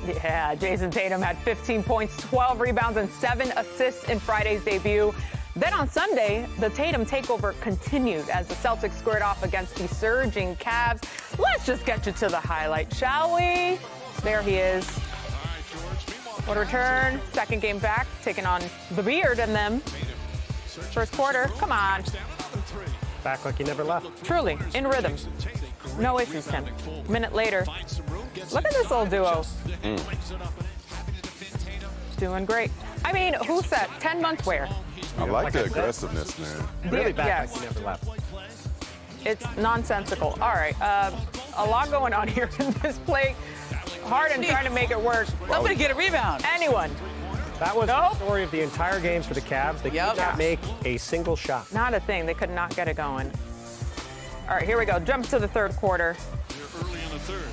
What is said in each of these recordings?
Yeah, Jayson Tatum had 15 points, 12 rebounds, and 7 assists in Friday's debut. Then on Sunday, the Tatum takeover continued as the Celtics squared off against the surging Cavs. Let's just get you to the highlight, shall we? There he is. What a return. Second game back, taking on the Beard and them. First quarter, come on. Back like he never left. Truly, in rhythm. No issues, Tim. A minute later, look at this old duo. Doing great. I mean, who said 10-month wear? I like the aggressiveness, man. Really back Yes. like he never left. It's nonsensical. All right, a lot going on here in this play. Harden trying to make it work. Somebody get a rebound. Anyone. That was the story of the entire game for the Cavs. They could not make a single shot. Not a thing. They could not get it going. All right, here we go. Jump to the third quarter. Early in the third.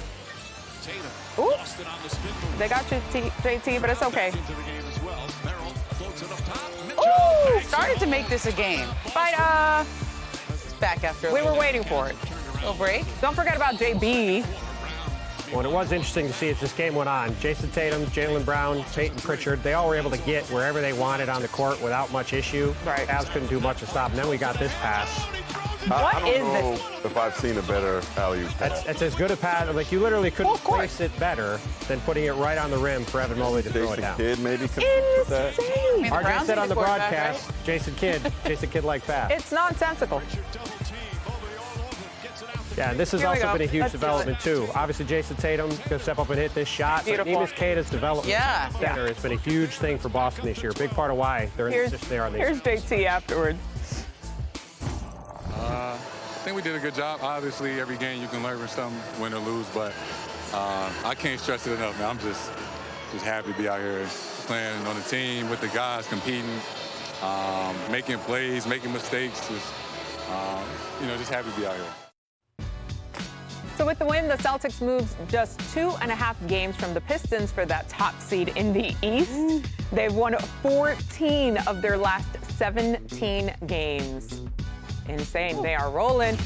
Tatum. Ooh. Boston on the spin move. They got you, JT, but it's okay. Into the game as well. Merrill floats it up top. Ooh! Started to make this a game. But Back after we were waiting for it. a break. Don't forget about JB. Well, it was interesting to see as this game went on. Jayson Tatum, Jaylen Brown, Peyton Pritchard, they all were able to get wherever they wanted on the court without much issue. Right. Cavs couldn't do much to stop. And then we got this pass. What I don't is know this? if I've seen a better alley-oop pass. That's as good a pass. Like, you literally couldn't Full court. place it better than putting it right on the rim for Evan Mobley to throw it Jason down. Kidd maybe could put that. Insane. RJ Browns said need on the a quarterback, broadcast, Jason Kidd like pass. It's nonsensical. Yeah, and this has Here we also go. been a huge Let's do development, too. Obviously, Jason Tatum going to step up and hit this shot. Beautiful. But Neemias Queta's development Yeah. center has been a huge thing for Boston this year. Big part of why they're in the position they are on Here's these. JT afterwards. I think we did a good job. Obviously, every game you can learn something, win or lose, but I can't stress it enough, man. I'm just happy to be out here playing on the team with the guys, competing, making plays, making mistakes. Just happy to be out here. So with the win, the Celtics moves just 2.5 games from the Pistons for that top seed in the East. They've won 14 of their last 17 games. Insane. They are rolling.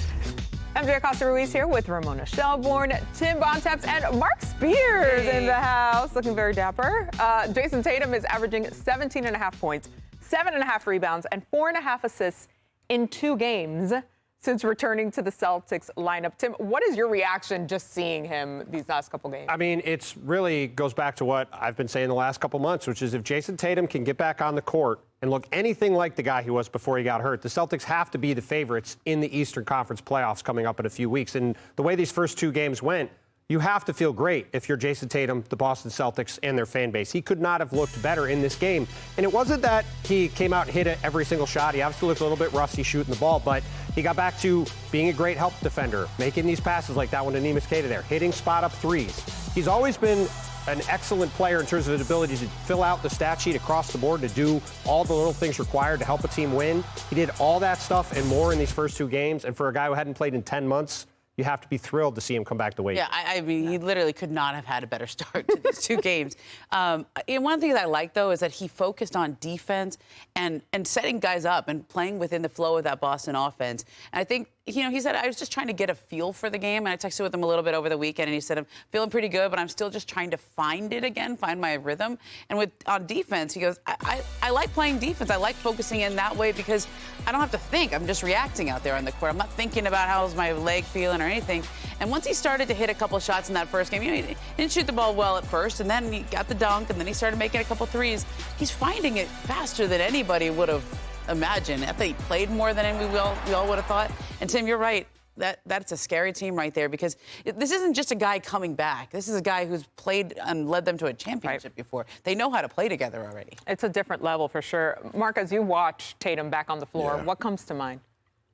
MJ Acosta-Ruiz here with Ramona Shelburne, Tim Bontemps, and Marc Spears in the house, looking very dapper. Jayson Tatum is averaging 17.5 points, 7.5 rebounds, and 4.5 assists in 2 games since returning to the Celtics lineup. Tim, what is your reaction just seeing him these last couple games? I mean, it's really goes back to what I've been saying the last couple months, which is if Jayson Tatum can get back on the court and look anything like the guy he was before he got hurt, the Celtics have to be the favorites in the Eastern Conference playoffs coming up in a few weeks. And the way these first 2 games went, you have to feel great if you're Jayson Tatum, the Boston Celtics, and their fan base. He could not have looked better in this game. And it wasn't that he came out and hit it every single shot. He obviously looks a little bit rusty shooting the ball, but he got back to being a great help defender, making these passes like that one to Neemias Queta there, hitting spot-up threes. He's always been an excellent player in terms of his ability to fill out the stat sheet across the board, to do all the little things required to help a team win. He did all that stuff and more in these first 2 games. And for a guy who hadn't played in 10 months, you have to be thrilled to see him come back the way. Yeah, I mean, he literally could not have had a better start to these 2 games. And one thing that I like, though, is that he focused on defense and setting guys up and playing within the flow of that Boston offense. And I think, he said, I was just trying to get a feel for the game. And I texted with him a little bit over the weekend, and he said, I'm feeling pretty good, but I'm still just trying to find it again, find my rhythm. And on defense, he goes, I like playing defense. I like focusing in that way because I don't have to think. I'm just reacting out there on the court. I'm not thinking about how's my leg feeling or anything. And once he started to hit a couple shots in that first game, he didn't shoot the ball well at first, and then he got the dunk, and then he started making a couple threes. He's finding it faster than anybody would have imagined. I think he played more than we all would have thought. And Tim, you're right. That's a scary team right there because this isn't just a guy coming back. This is a guy who's played and led them to a championship before. They know how to play together already. It's a different level for sure. Marc, as you watch Tatum back on the floor, what comes to mind?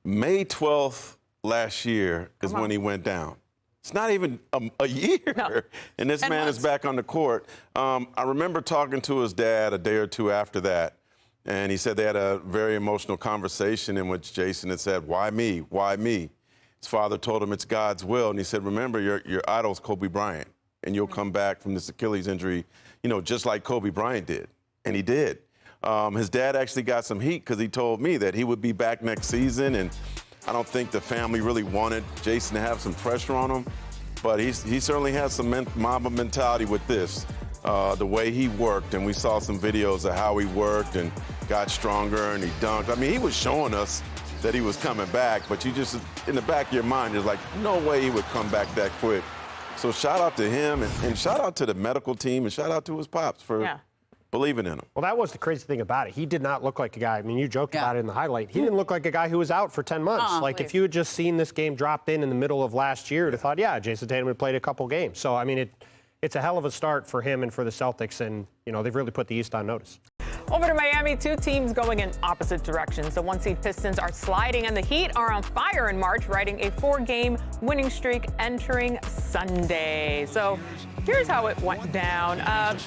May 12th last year is when he went down. It's not even a year, and this man is back on the court. I remember talking to his dad a day or 2 after that, and he said they had a very emotional conversation in which Jayson had said, "Why me? Why me?" His father told him it's God's will, and he said, "Remember, your idol's Kobe Bryant, and you'll come back from this Achilles injury, just like Kobe Bryant did," and he did. His dad actually got some heat because he told me that he would be back next season, and I don't think the family really wanted Jayson to have some pressure on him, but he certainly has some Mamba mentality with this. the way he worked, and we saw some videos of how he worked and got stronger and he dunked. I mean, he was showing us that he was coming back, but you just, in the back of your mind, you're like, no way he would come back that quick. So shout out to him and shout out to the medical team and shout out to his pops for believing in him. Well, that was the crazy thing about it. He did not look like a guy. I mean, you joked about it in the highlight. He didn't look like a guy who was out for 10 months. If you had just seen this game dropped in the middle of last year, you'd have thought, yeah, Jayson Tatum had played a couple games. So, I mean, it's a hell of a start for him and for the Celtics, and, you know, they've really put the East on notice. Over to Miami, two teams going in opposite directions. The one-seed Pistons are sliding, and the Heat are on fire in March, riding a 4-game winning streak entering Sunday. So here's how it went down.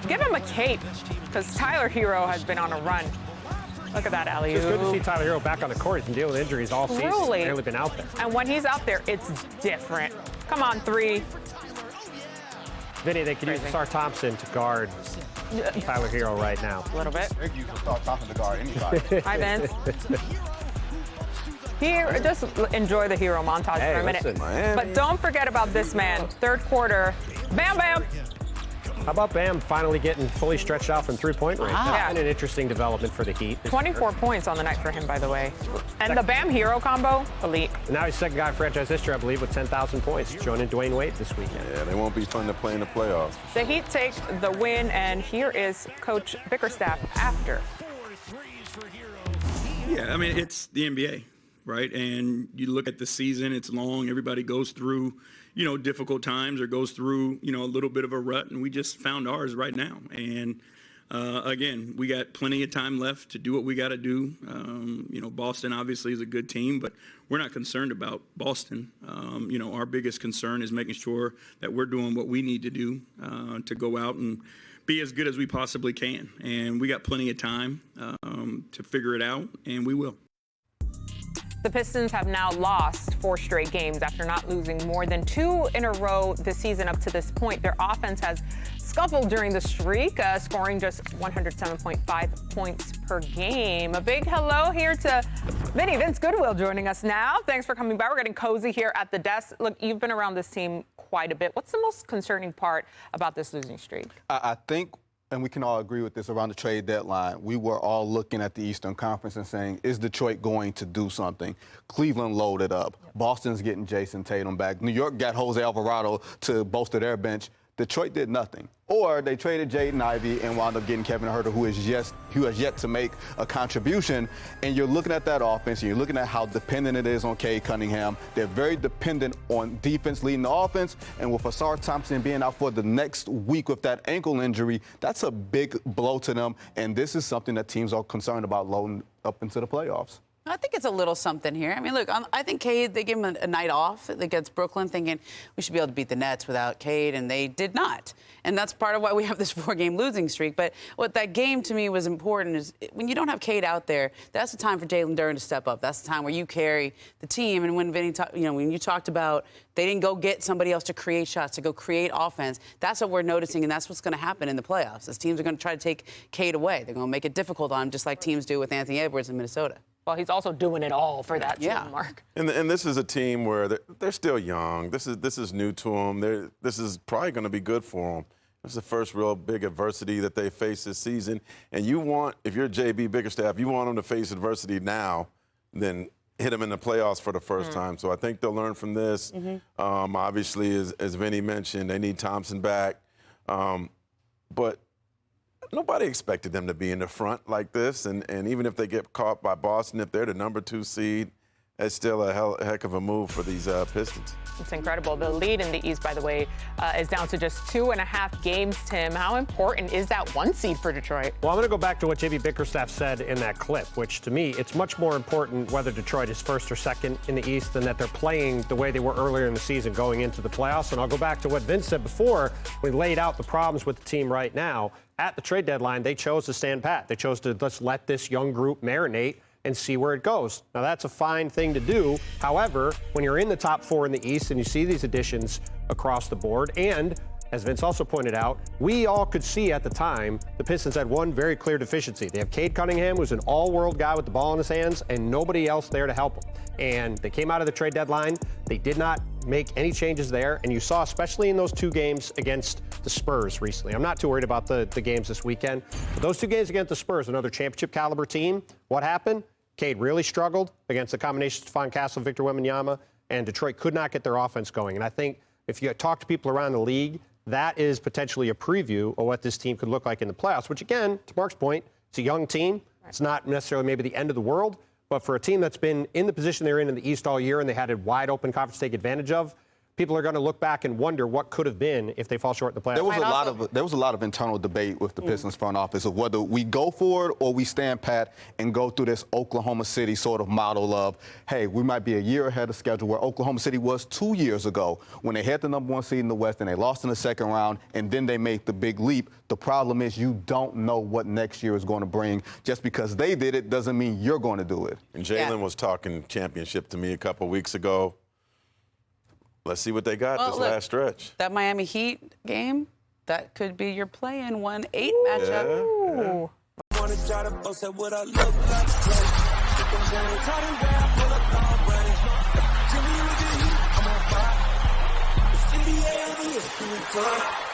Give him a cape, because Tyler Hero has been on a run. Look at that alley-oop. It's good to see Tyler Hero back on the court. He's been dealing with injuries all season. He's barely been out there. And when he's out there, it's different. Come on, three. Vinny, they could use Sar Thompson to guard Tyler Hero right now. A little bit. They could use Sar Thompson to guard anybody. Hi, Vince. Here, just enjoy the Hero montage for a minute. Listen, but don't forget about this man. Third quarter, Bam Bam. How about Bam finally getting fully stretched out from three-point range? That's been an interesting development for the Heat. 24 points on the night for him, by the way. And the Bam Hero combo, elite. And now he's second guy in franchise history, I believe, with 10,000 points, joining Dwayne Wade this weekend. Yeah, they won't be fun to play in the playoffs. The Heat take the win, and here is Coach Bickerstaff after. Yeah, I mean, it's the NBA, right? And you look at the season, it's long. Everybody goes through, you know, difficult times or goes through, you know, a little bit of a rut, and we just found ours right now. And again, we got plenty of time left to do what we got to do. You know, Boston obviously is a good team, but we're not concerned about Boston. You know, our biggest concern is making sure that we're doing what we need to do to go out and be as good as we possibly can. And we got plenty of time to figure it out, and we will. The Pistons have now lost 4 straight games after not losing more than 2 in a row this season up to this point. Their offense has scuffled during the streak, scoring just 107.5 points per game. A big hello here to Vince Goodwill joining us now. Thanks for coming by. We're getting cozy here at the desk. Look, you've been around this team quite a bit. What's the most concerning part about this losing streak? I think, and we can all agree with this, around the trade deadline, we were all looking at the Eastern Conference and saying, is Detroit going to do something? Cleveland loaded up. Boston's getting Jayson Tatum back. New York got Jose Alvarado to bolster their bench. Detroit did nothing. Or they traded Jaden Ivey and wound up getting Kevin Huerter, who has yet to make a contribution. And you're looking at that offense, and you're looking at how dependent it is on Cade Cunningham. They're very dependent on defense leading the offense. And with Sar Thompson being out for the next week with that ankle injury, that's a big blow to them. And this is something that teams are concerned about loading up into the playoffs. I think it's a little something here. I mean, look, I think Cade, they gave him a night off against Brooklyn thinking we should be able to beat the Nets without Cade, and they did not. And that's part of why we have this 4-game losing streak. But what that game to me was important is when you don't have Cade out there, that's the time for Jalen Duren to step up. That's the time where you carry the team. And when Vinny, when you talked about they didn't go get somebody else to create shots, to go create offense, that's what we're noticing, and that's what's going to happen in the playoffs. As teams are going to try to take Cade away. They're going to make it difficult on him, just like teams do with Anthony Edwards in Minnesota. Well, he's also doing it all for that team, Marc. And this is a team where they're still young. This is new to them. This is probably going to be good for them. This is the first real big adversity that they face this season. And you want, if you're JB Bickerstaff, you want them to face adversity now, then hit them in the playoffs for the first time. So I think they'll learn from this. Obviously, as Vinny mentioned, they need Thompson back. But nobody expected them to be in the front like this. And even if they get caught by Boston, if they're the number 2 seed, it's still a heck of a move for these Pistons. It's incredible. The lead in the East, by the way, is down to just 2.5 games, Tim. How important is that 1 seed for Detroit? Well, I'm going to go back to what J.B. Bickerstaff said in that clip, which to me, it's much more important whether Detroit is first or second in the East than that they're playing the way they were earlier in the season going into the playoffs. And I'll go back to what Vince said before. We laid out the problems with the team right now. At the trade deadline, they chose to stand pat. They chose to just let this young group marinate and see where it goes. Now, that's a fine thing to do. However, when you're in the top 4 in the East and you see these additions across the board, and as Vince also pointed out, we all could see at the time the Pistons had one very clear deficiency. They have Cade Cunningham, who's an all-world guy with the ball in his hands, and nobody else there to help him. And they came out of the trade deadline. They did not make any changes there. And you saw, especially in those 2 games against the Spurs recently. I'm not too worried about the games this weekend. But those 2 games against the Spurs, another championship caliber team, what happened? Cade really struggled against the combination of Stephon Castle, Victor Wembanyama, and Detroit could not get their offense going. And I think if you talk to people around the league, that is potentially a preview of what this team could look like in the playoffs, which, again, to Marc's point, it's a young team. It's not necessarily maybe the end of the world, but for a team that's been in the position they're in the East all year and they had a wide open conference to take advantage of, people are going to look back and wonder what could have been if they fall short in the playoffs. There was a lot of internal debate with the Pistons front office of whether we go for it or we stand pat and go through this Oklahoma City sort of model of, hey, we might be a year ahead of schedule, where Oklahoma City was 2 years ago when they had the #1 seed in the West and they lost in the second round and then they made the big leap. The problem is you don't know what next year is going to bring. Just because they did it doesn't mean you're going to do it. And Jalen was talking championship to me a couple weeks ago. Let's see what they got this last stretch. That Miami Heat game, that could be your play-in 1-8 matchup. Yeah.